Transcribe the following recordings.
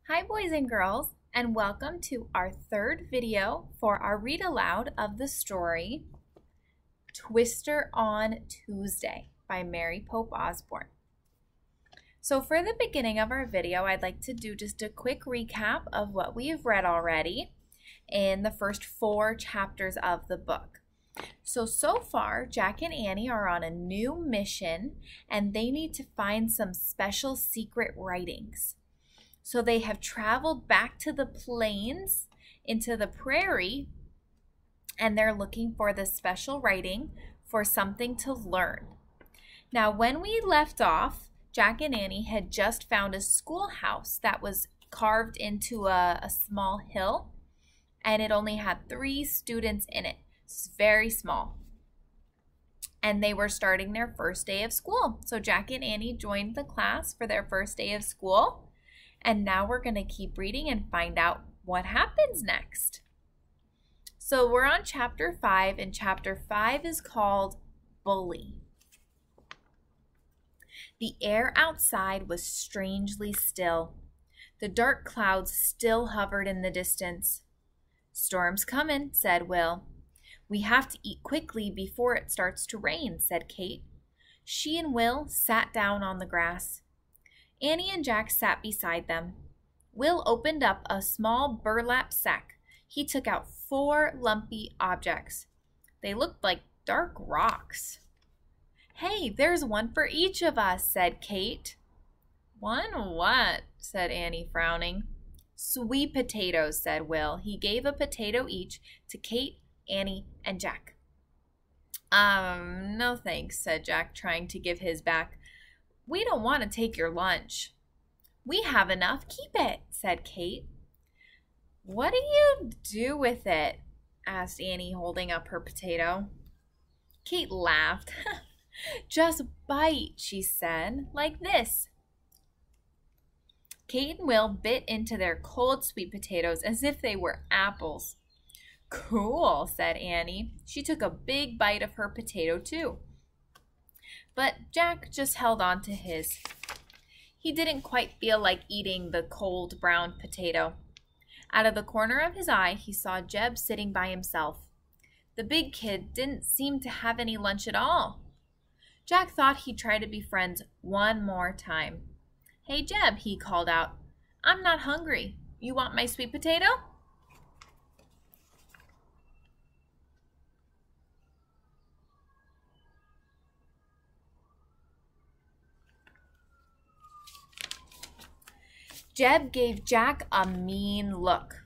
Hi boys and girls, and welcome to our third video for our read aloud of the story Twister on Tuesday by Mary Pope Osborne. So for the beginning of our video, I'd like to do just a quick recap of what we have read already in the first 4 chapters of the book. So far, Jack and Annie are on a new mission and they need to find some special secret writings. So they have traveled back to the plains into the prairie and they're looking for the special writing for something to learn. Now, when we left off, Jack and Annie had just found a schoolhouse that was carved into a small hill, and it only had 3 students in it. It's very small. And they were starting their first day of school. So Jack and Annie joined the class for their first day of school. And now we're going to keep reading and find out what happens next. So we're on chapter 5, and chapter 5 is called Bully. The air outside was strangely still. The dark clouds still hovered in the distance. "Storm's coming," said Will. "We have to eat quickly before it starts to rain," said Kate. She and Will sat down on the grass. Annie and Jack sat beside them. Will opened up a small burlap sack. He took out 4 lumpy objects. They looked like dark rocks. "Hey, there's one for each of us," said Kate. "One what?" said Annie, frowning. "Sweet potatoes," said Will. He gave a potato each to Kate, Annie, and Jack. No thanks," said Jack, trying to give his back. "We don't want to take your lunch." "We have enough. Keep it," said Kate. "What do you do with it?" asked Annie, holding up her potato. Kate laughed. "Just bite," she said, "like this." Kate and Will bit into their cold sweet potatoes as if they were apples. "Cool," said Annie. She took a big bite of her potato too. But Jack just held on to his. He didn't quite feel like eating the cold brown potato. Out of the corner of his eye, he saw Jeb sitting by himself. The big kid didn't seem to have any lunch at all. Jack thought he'd try to be friends one more time. "Hey, Jeb," he called out. "I'm not hungry. You want my sweet potato?" Jeb gave Jack a mean look.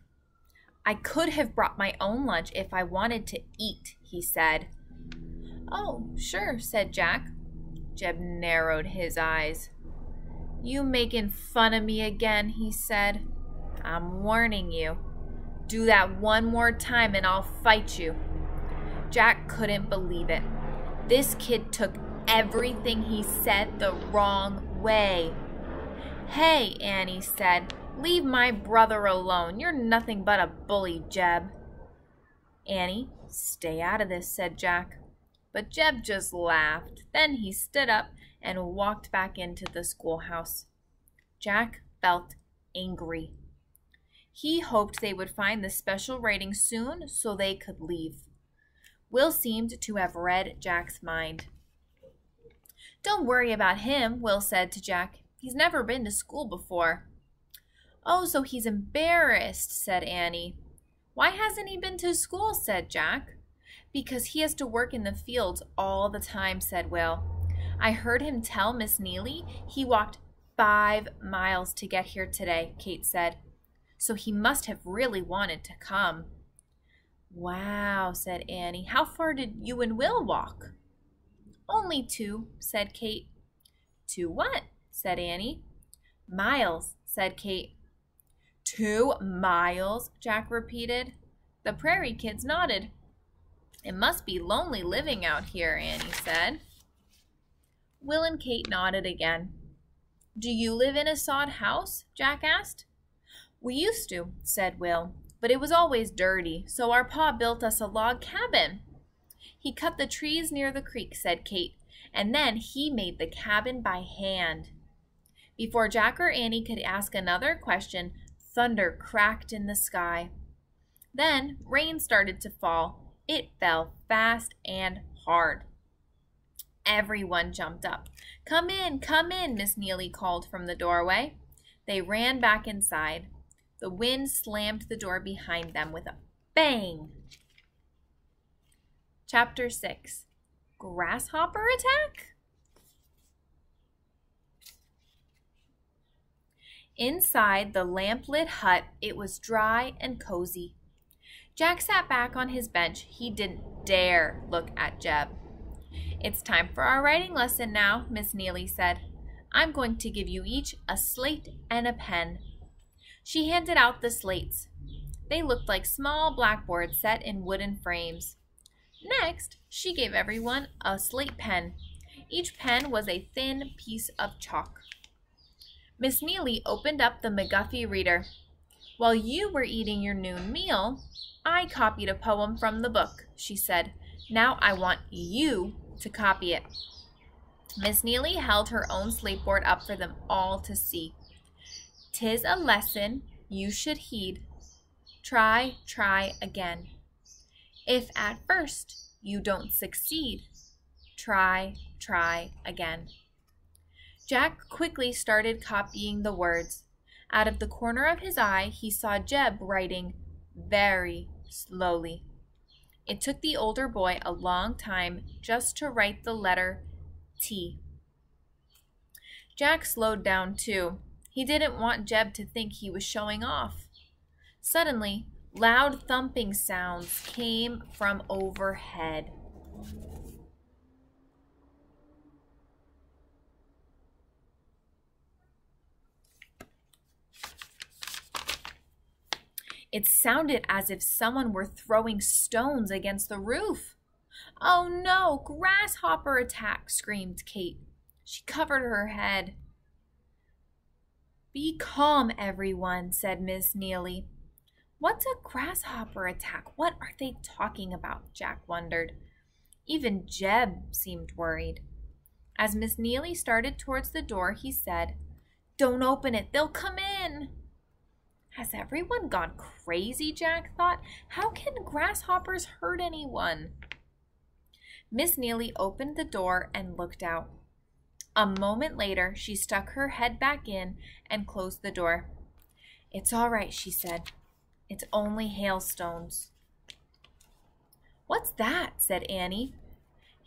"I could have brought my own lunch if I wanted to eat," he said. "Oh, sure," said Jack. Jeb narrowed his eyes. "You making fun of me again?" he said. "I'm warning you. Do that one more time and I'll fight you." Jack couldn't believe it. This kid took everything he said the wrong way. "Hey," Annie said, "leave my brother alone. You're nothing but a bully, Jeb." "Annie, stay out of this," said Jack. But Jeb just laughed. Then he stood up and walked back into the schoolhouse. Jack felt angry. He hoped they would find the special writing soon so they could leave. Will seemed to have read Jack's mind. "Don't worry about him," Will said to Jack. "He's never been to school before." "Oh, so he's embarrassed," said Annie. "Why hasn't he been to school?" said Jack. "Because he has to work in the fields all the time," said Will. "I heard him tell Miss Neely he walked 5 miles to get here today," Kate said. "So he must have really wanted to come." "Wow," said Annie. "How far did you and Will walk?" "Only 2, said Kate. "2 what?" said Annie. "Miles," said Kate. 2 miles, Jack repeated. The prairie kids nodded. "It must be lonely living out here," Annie said. Will and Kate nodded again. "Do you live in a sod house?" Jack asked. "We used to," said Will, "but it was always dirty, so our pa built us a log cabin." "He cut the trees near the creek," said Kate, "and then he made the cabin by hand." Before Jack or Annie could ask another question, Thunder cracked in the sky. Then rain started to fall. It fell fast and hard. Everyone jumped up. Come in, Miss Neely called from the doorway. They ran back inside. The wind slammed the door behind them with a bang. Chapter 6. Grasshopper Attack? Inside the lamp-lit hut, it was dry and cozy. Jack sat back on his bench. He didn't dare look at Jeb. It's time for our writing lesson now, Miss Neely said. I'm going to give you each a slate and a pen. She handed out the slates. They looked like small blackboards set in wooden frames. Next, she gave everyone a slate pen. Each pen was a thin piece of chalk. Miss Neely opened up the McGuffey reader. While you were eating your noon meal, I copied a poem from the book, she said. Now I want you to copy it. Miss Neely held her own slateboard up for them all to see. 'Tis a lesson you should heed. Try again. If at first you don't succeed, try again. Jack quickly started copying the words. Out of the corner of his eye, he saw Jeb writing very slowly. It took the older boy a long time just to write the letter T. Jack slowed down too. He didn't want Jeb to think he was showing off. Suddenly, loud thumping sounds came from overhead. It sounded as if someone were throwing stones against the roof. Oh no, Grasshopper Attack, screamed Kate. She covered her head. Be calm, everyone, said Miss Neely. What's a grasshopper attack? What are they talking about? Jack wondered. Even Jeb seemed worried. As Miss Neely started towards the door, he said, Don't open it, they'll come in. Has everyone gone crazy? Jack thought. How can grasshoppers hurt anyone? Miss Neely opened the door and looked out. A moment later, she stuck her head back in and closed the door. It's all right, she said. It's only hailstones. What's that? Said Annie.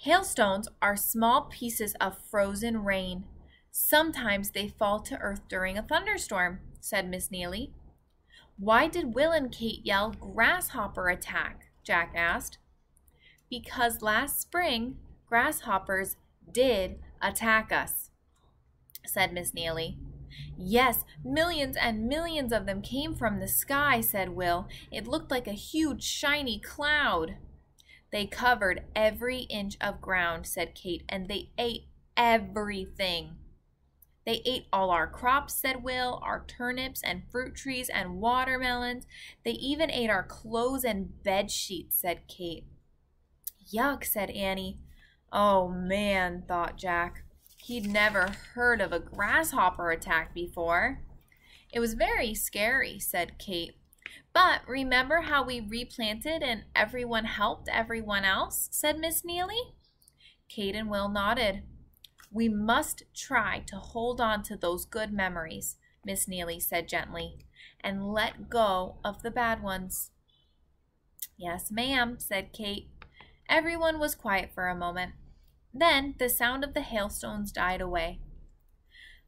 Hailstones are small pieces of frozen rain. Sometimes they fall to earth during a thunderstorm, said Miss Neely. Why did Will and Kate yell grasshopper attack? Jack asked. Because last spring, grasshoppers did attack us, said Miss Neely. Yes, millions and millions of them came from the sky, said Will. It looked like a huge shiny cloud. They covered every inch of ground, said Kate, and they ate everything. They ate all our crops, said Will, our turnips and fruit trees and watermelons. They even ate our clothes and bed sheets, said Kate. Yuck, said Annie. Oh, man, thought Jack. He'd never heard of a grasshopper attack before. It was very scary, said Kate. But remember how we replanted and everyone helped everyone else, said Miss Neely. Kate and Will nodded. We must try to hold on to those good memories, Miss Neely said gently, and let go of the bad ones. Yes, ma'am, said Kate. Everyone was quiet for a moment. Then the sound of the hailstones died away.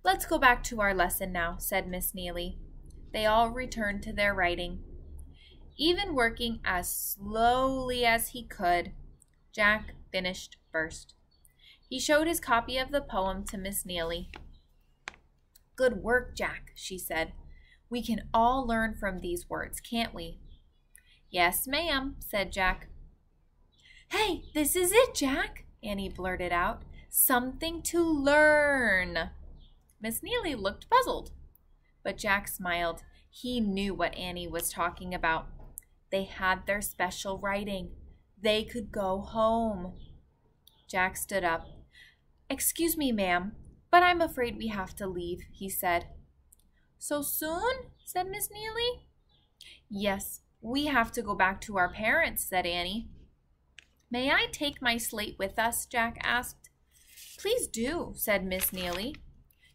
Let's go back to our lesson now, said Miss Neely. They all returned to their writing. Even working as slowly as he could, Jack finished first. He showed his copy of the poem to Miss Neely. Good work, Jack, she said. We can all learn from these words, can't we? Yes, ma'am, said Jack. Hey, this is it, Jack, Annie blurted out. Something to learn. Miss Neely looked puzzled, but Jack smiled. He knew what Annie was talking about. They had their special writing. They could go home. Jack stood up. Excuse me, ma'am, but I'm afraid we have to leave, he said. So soon? Said Miss Neely. Yes, we have to go back to our parents, said Annie. May I take my slate with us? Jack asked. Please do, said Miss Neely.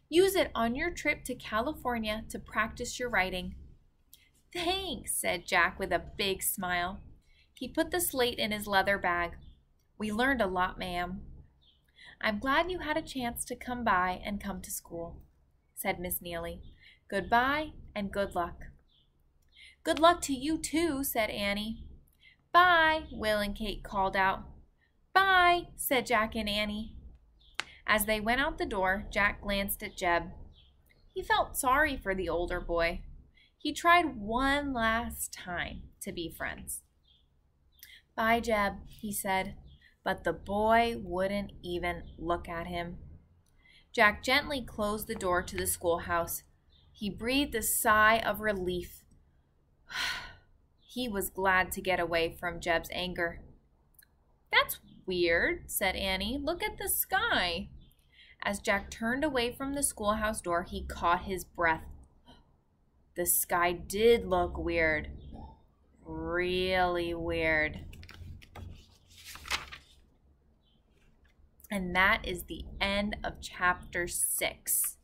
Use it on your trip to California to practice your writing. Thanks, said Jack with a big smile. He put the slate in his leather bag. We learned a lot, ma'am. I'm glad you had a chance to come by and come to school, said Miss Neely. Goodbye and good luck. Good luck to you too, said Annie. Bye, Will and Kate called out. Bye, said Jack and Annie. As they went out the door, Jack glanced at Jeb. He felt sorry for the older boy. He tried one last time to be friends. Bye, Jeb, he said, but the boy wouldn't even look at him. Jack gently closed the door to the schoolhouse. He breathed a sigh of relief. He was glad to get away from Jeb's anger. That's weird, said Annie. Look at the sky. As Jack turned away from the schoolhouse door, he caught his breath. The sky did look weird. Really weird. And that is the end of chapter 6.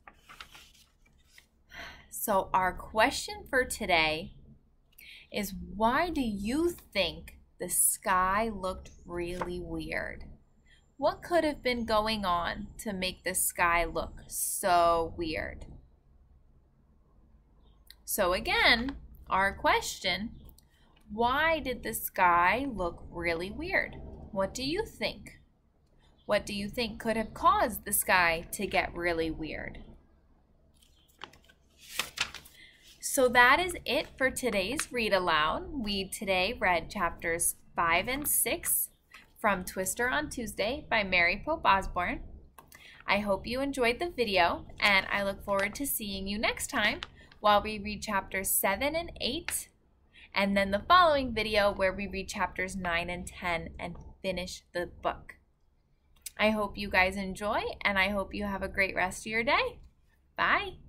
So our question for today is, why do you think the sky looked really weird? What could have been going on to make the sky look so weird? So again, our question, why did the sky look really weird? What do you think? What do you think could have caused the sky to get really weird? So that is it for today's Read Aloud. We today read chapters 5 and 6 from Twister on Tuesday by Mary Pope Osborne. I hope you enjoyed the video, and I look forward to seeing you next time while we read chapters 7 and 8, and then the following video where we read chapters 9 and 10 and finish the book. I hope you guys enjoy, and I hope you have a great rest of your day. Bye!